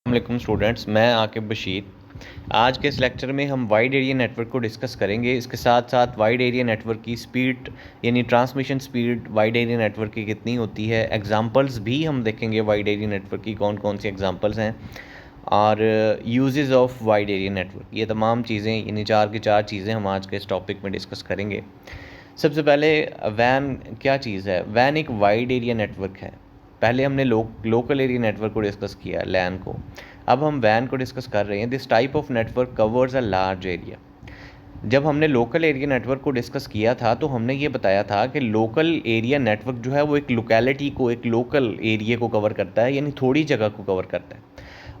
वालेकुम स्टूडेंट्स, मैं आकिब बशीर। आज के इस लेक्चर में हम वाइड एरिया नेटवर्क को डिस्कस करेंगे। इसके साथ साथ वाइड एरिया नेटवर्क की स्पीड यानी transmission speed wide area network की कितनी होती है, एग्जांपल्स भी हम देखेंगे वाइड एरिया नेटवर्क की कौन कौन सी एग्जांपल्स हैं, और uses of wide area network. ये तमाम चीज़ें यानी चार की चार चीज़ें हम आज के इस टॉपिक में डिस्कस करेंगे। सबसे पहले वैन क्या चीज़ है। वैन एक वाइड एरिया नेटवर्क है। पहले हमने लोकल एरिया नेटवर्क को डिस्कस किया, लैन को। अब हम वैन को डिस्कस कर रहे हैं। This type of network covers a large area. जब हमने लोकल एरिया नेटवर्क को डिस्कस किया था तो हमने ये बताया था कि लोकल एरिया नेटवर्क जो है वो एक लोकेलिटी को, एक लोकल एरिया को कवर करता है, यानी थोड़ी जगह को कवर करता है।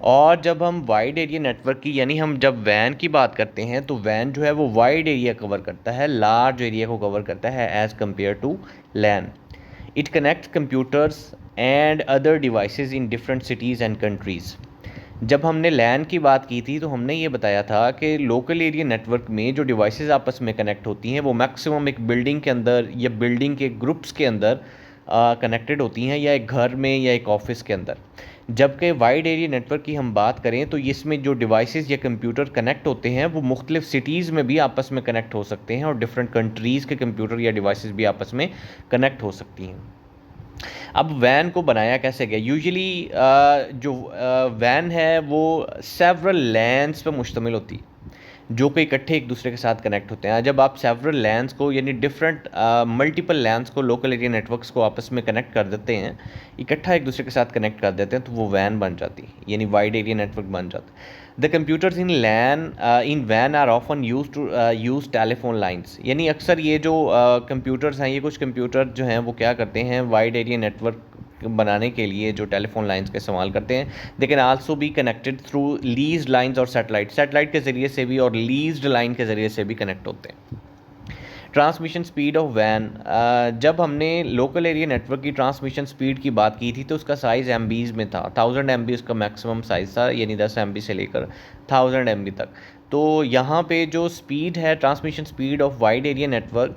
और जब हम वाइड एरिया नेटवर्क की यानी हम जब वैन की बात करते हैं तो वैन जो है वो वाइड एरिया कवर करता है, लार्ज एरिया को कवर करता है as compare to LAN. It connects computers and other devices in different cities and countries. जब हमने लैन की बात की थी तो हमने ये बताया था कि लोकल एरिया नेटवर्क में जो डिवाइसेस आपस में कनेक्ट होती हैं वो मैक्सिमम एक बिल्डिंग के अंदर या बिल्डिंग के ग्रुप्स के अंदर कनेक्टेड होती हैं, या एक घर में या एक ऑफिस के अंदर। जबकि वाइड एरिया नेटवर्क की हम बात करें तो इसमें जो डिवाइसेस या कंप्यूटर कनेक्ट होते हैं वो मुख्तलिफ सिटीज़ में भी आपस में कनेक्ट हो सकते हैं, और डिफरेंट कंट्रीज़ के कंप्यूटर या डिवाइसेस भी आपस में कनेक्ट हो सकती हैं। अब वैन को बनाया कैसे गया। यूजुअली जो वैन है वो सेवरल लैन्स पर मुश्तमिल होती है जो कि इकट्ठे एक दूसरे के साथ कनेक्ट होते हैं। जब आप सेवरल लैन्स को यानी डिफरेंट मल्टीपल लैन्स को, लोकल एरिया नेटवर्क्स को आपस में कनेक्ट कर देते हैं, इकट्ठा एक दूसरे के साथ कनेक्ट कर देते हैं, तो वो वैन बन जाती है, यानी वाइड एरिया नेटवर्क बन जाता है। द कंप्यूटर्स इन वैन are often use to use telephone lines. यानी अक्सर ये जो कंप्यूटर्स हैं, ये कुछ कंप्यूटर जो हैं वो क्या करते हैं, वाइड एरिया नेटवर्क बनाने के लिए जो टेलीफोन लाइंस का इस्तेमाल करते हैं। They can also be connected through leased lines और सैटेलाइट के ज़रिए से भी और लीज्ड लाइन के ज़रिए से भी कनेक्ट होते हैं। ट्रांसमिशन स्पीड ऑफ वैन। जब हमने लोकल एरिया नेटवर्क की ट्रांसमिशन स्पीड की बात की थी तो उसका साइज़ MBs में था। 1000 MB उसका मैक्सिमम साइज़ था, यानी 10 MB से लेकर 1000 MB तक। तो यहाँ पे जो स्पीड है, transmission speed of wide area network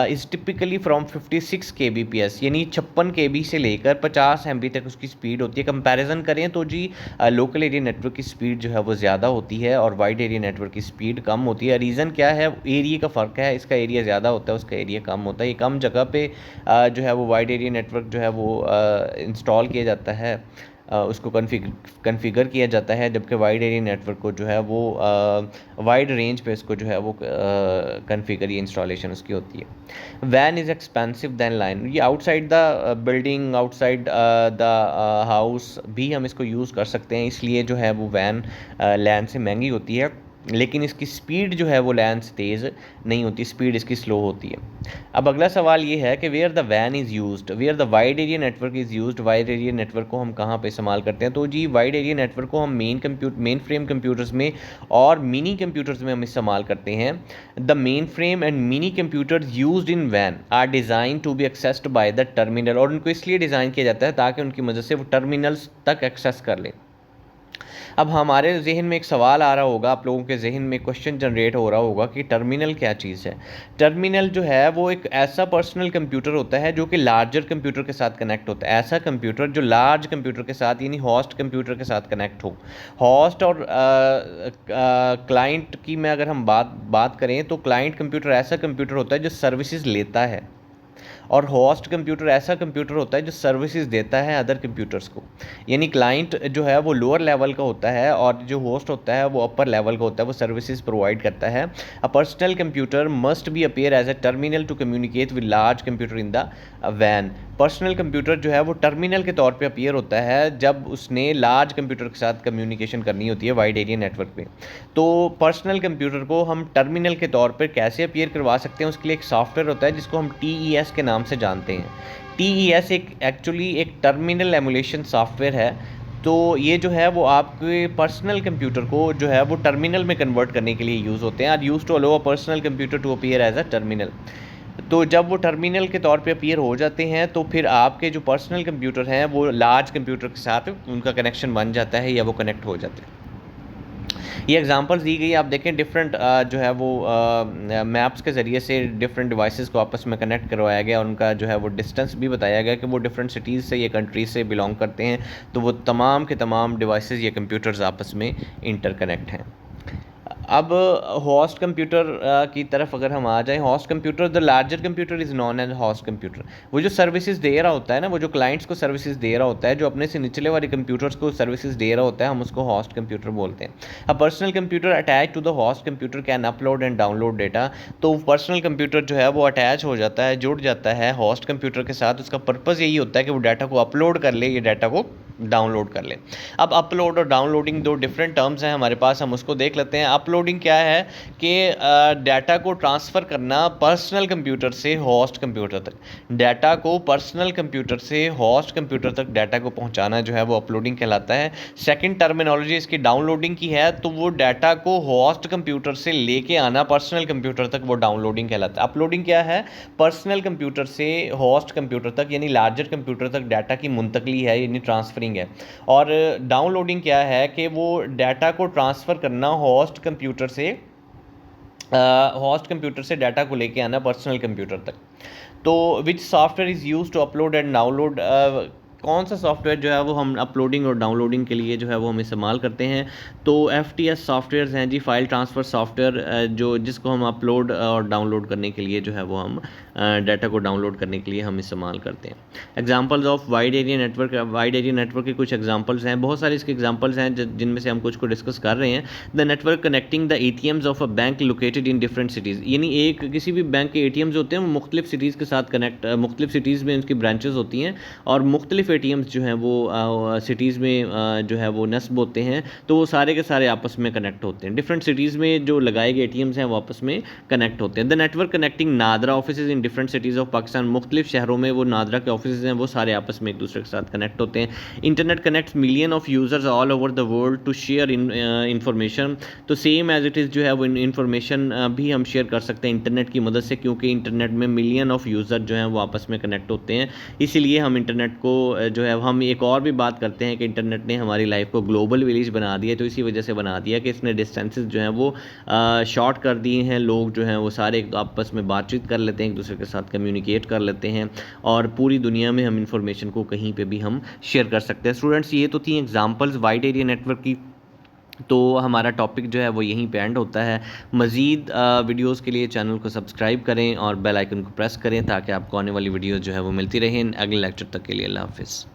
is typically from 56 kbps, यानी 56 kb से लेकर 50 MB तक उसकी स्पीड होती है। कंपैरिजन करें तो जी लोकल एरिया नेटवर्क की स्पीड जो है वो ज़्यादा होती है और वाइड एरिया नेटवर्क की स्पीड कम होती है। रीज़न क्या है, एरिया का फ़र्क है। इसका एरिया ज़्यादा होता है, उसका एरिया कम होता है। ये कम जगह पे जो है वो वाइड एरिया नेटवर्क जो है वो इंस्टॉल किया जाता है, उसको कन्फिगर किया जाता है, जबकि वाइड एरिया नेटवर्क को जो है वो वाइड रेंज पे इसको जो है वो कन्फिगर या इंस्टॉलेशन उसकी होती है। Van is expensive than line. ये outside the building, outside the house भी हम इसको यूज़ कर सकते हैं, इसलिए जो है वो वैन लैन से महंगी होती है, लेकिन इसकी स्पीड जो है वो लैन से तेज़ नहीं होती, स्पीड इसकी स्लो होती है। अब अगला सवाल ये है कि वेयर द वैन is used, where the wide area network is used. Wide area network को हम कहाँ पे इस्तेमाल करते हैं, तो जी वाइड एरिया नेटवर्क को हम मेन फ्रेम कंप्यूटर्स में और मिनी कंप्यूटर्स में हम इस्तेमाल करते हैं। The mainframe and mini computers used in वैन are design to be accessed by the terminal, और उनको इसलिए डिज़ाइन किया जाता है ताकि उनकी मदद से वो टर्मिनल्स तक एक्सेस कर लें। अब हमारे जहन में एक सवाल आ रहा होगा, आप लोगों के जहन में क्वेश्चन जनरेट हो रहा होगा कि टर्मिनल क्या चीज़ है। टर्मिनल जो है वो एक ऐसा पर्सनल कंप्यूटर होता है जो कि लार्जर कंप्यूटर के साथ कनेक्ट होता है। ऐसा कंप्यूटर जो लार्ज कंप्यूटर के साथ यानी होस्ट कंप्यूटर के साथ कनेक्ट हो। होस्ट और क्लाइंट की मैं अगर हम बात करें तो क्लाइंट कंप्यूटर ऐसा कंप्यूटर होता है जो सर्विसेज लेता है, और होस्ट कंप्यूटर ऐसा कंप्यूटर होता है जो सर्विसेज देता है अदर कंप्यूटर्स को। यानी क्लाइंट जो है वो लोअर लेवल का होता है और जो होस्ट होता है वो अपर लेवल का होता है, वो सर्विसेज प्रोवाइड करता है। A personal computer must be appear as a terminal to communicate with large computer in the वैन। पर्सनल कंप्यूटर जो है वो टर्मिनल के तौर पे अपीयर होता है जब उसने लार्ज कंप्यूटर के साथ कम्युनिकेशन करनी होती है वाइड एरिया नेटवर्क पे। तो पर्सनल कंप्यूटर को हम टर्मिनल के तौर पर कैसे अपीयर करवा सकते हैं, उसके लिए एक सॉफ्टवेयर होता है जिसको हम TES के नाम से जानते हैं। TES एक्चुअली एक टर्मिनल एमुलेशन सॉफ्टवेयर है। तो ये जो है वो आपके पर्सनल कंप्यूटर को जो है वो टर्मिनल में कन्वर्ट करने के लिए यूज़ होते हैं। Are use to allow a personal computer to appear as a terminal. तो जब वो टर्मिनल के तौर पे अपीयर हो जाते हैं तो फिर आपके जो पर्सनल कंप्यूटर हैं वो लार्ज कंप्यूटर के साथ उनका कनेक्शन बन जाता है या वो कनेक्ट हो जाते हैं। ये एग्जांपल्स दी गई, आप देखें डिफरेंट जो है वो मैप्स के ज़रिए से डिफरेंट डिवाइसेस को आपस में कनेक्ट करवाया गया और उनका जो है वो डिस्टेंस भी बताया गया कि वो डिफरेंट सिटीज़ से या कंट्रीज से बिलोंग करते हैं, तो वो तमाम के तमाम डिवाइसेस या कंप्यूटर्स आपस में इंटरकनेक्ट हैं। अब होस्ट कंप्यूटर की तरफ अगर हम आ जाएं, host computer, the larger computer is known as host computer. वो जो सर्विसेज दे रहा होता है ना, वो जो क्लाइंट्स को सर्विसेज दे रहा होता है, जो अपने से निचले वाले कंप्यूटर्स को सर्विसेज दे रहा होता है, हम उसको होस्ट कंप्यूटर बोलते हैं। अब personal computer attach to the host computer can upload and download data. तो पर्सनल कंप्यूटर जो है वो अटैच हो जाता है, जुड़ जाता है होस्ट कंप्यूटर के साथ। उसका पर्पज़ यही होता है कि वो डाटा को अपलोड कर ले, ये डाटा को डाउनलोड कर ले। अब अपलोड और डाउनलोडिंग दो डिफरेंट टर्म्स हैं हमारे पास, हम उसको देख लेते हैं। अपलोडिंग क्या है कि डाटा को ट्रांसफ़र करना पर्सनल कंप्यूटर से होस्ट कंप्यूटर तक, डाटा को पर्सनल कंप्यूटर से होस्ट कंप्यूटर तक डाटा को पहुंचाना जो है वो अपलोडिंग कहलाता है। सेकंड टर्मिनोलॉजी इसकी डाउनलोडिंग की है, तो वो डाटा को होस्ट कंप्यूटर से लेके आना पर्सनल कंप्यूटर तक, वो डाउनलोडिंग कहलाता है। अपलोडिंग क्या है, पर्सनल कंप्यूटर से होस्ट कंप्यूटर तक यानी लार्जर कंप्यूटर तक डाटा की मुंतकली है, यानी ट्रांसफरिंग है। और डाउनलोडिंग क्या है कि वो डाटा को ट्रांसफ़र करना होस्ट कंप्यूटर से डाटा को लेके आना पर्सनल कंप्यूटर तक। तो which software is use to upload and download, कौन सा सॉफ्टवेयर जो है वो हम अपलोडिंग और डाउनलोडिंग के लिए जो है वो हम इस्तेमाल करते हैं। तो FTS सॉफ्टवेयर्स हैं जी, फाइल ट्रांसफ़र सॉफ्टवेयर, जो जिसको हम अपलोड और डाउनलोड करने के लिए जो है वो हम डाटा को डाउनलोड करने के लिए हम इस्तेमाल करते हैं। Examples of wide area network, wide area network के कुछ एग्जांपल्स हैं, बहुत सारे इसके एग्जांपल्स हैं जिनमें से हम कुछ को डिस्कस कर रहे हैं। The network connecting the ATMs of a bank located in different cities, यानी एक किसी भी बैंक के ATMs होते हैं वो मुख्तलिफ सिटीज़ के साथ कनेक्ट, मुख्तलिफ सिटीज़ में उनकी ब्रांचेस होती हैं और मुख्तलिफ ATMs जो हैं वो सिटीज़ में जो है वो नस्ब होते हैं, तो वो सारे के सारे आपस में कनेक्ट होते हैं। डिफरेंट सिटीज़ में जो लगाए गए ATMs हैं वो आपस में कनेक्ट होते हैं। The network connecting NADRA office in different cities of Pakistan, मुख्तलिफ शहरों में वो नादरा के ऑफिस हैं वो सारे आपस में एक दूसरे के साथ कनेक्ट होते हैं। Internet connects million of users all over the world to share information. तो सेम एज इट इज़ जो है वो इंफॉर्मेशन भी हम शेयर कर सकते हैं इंटरनेट की मदद से, क्योंकि इंटरनेट में मिलियन ऑफ यूज़र जो हैं वो आपस में कनेक्ट होते हैं। इसीलिए हम इंटरनेट को जो है हम एक और भी बात करते हैं कि इंटरनेट ने हमारी लाइफ को ग्लोबल विलेज बना दिया। तो इसी वजह से बना दिया कि इसने डिस्टेंसेस जो हैं वो शॉर्ट कर दिए हैं। लोग जो हैं वो सारे आपस में बातचीत कर लेते हैं, एक दूसरे के साथ कम्युनिकेट कर लेते हैं और पूरी दुनिया में हम इंफॉर्मेशन को कहीं पे भी हम शेयर कर सकते हैं। स्टूडेंट्स, ये तो थी एग्जांपल्स वाइड एरिया नेटवर्क की। तो हमारा टॉपिक जो है वो यहीं पे एंड होता है। मज़ीद वीडियोस के लिए चैनल को सब्सक्राइब करें और बेल आइकन को प्रेस करें ताकि आपको आने वाली वीडियो जो है वो मिलती रहें। अगले लेक्चर तक के लिए अल्लाह हाफ़िज़।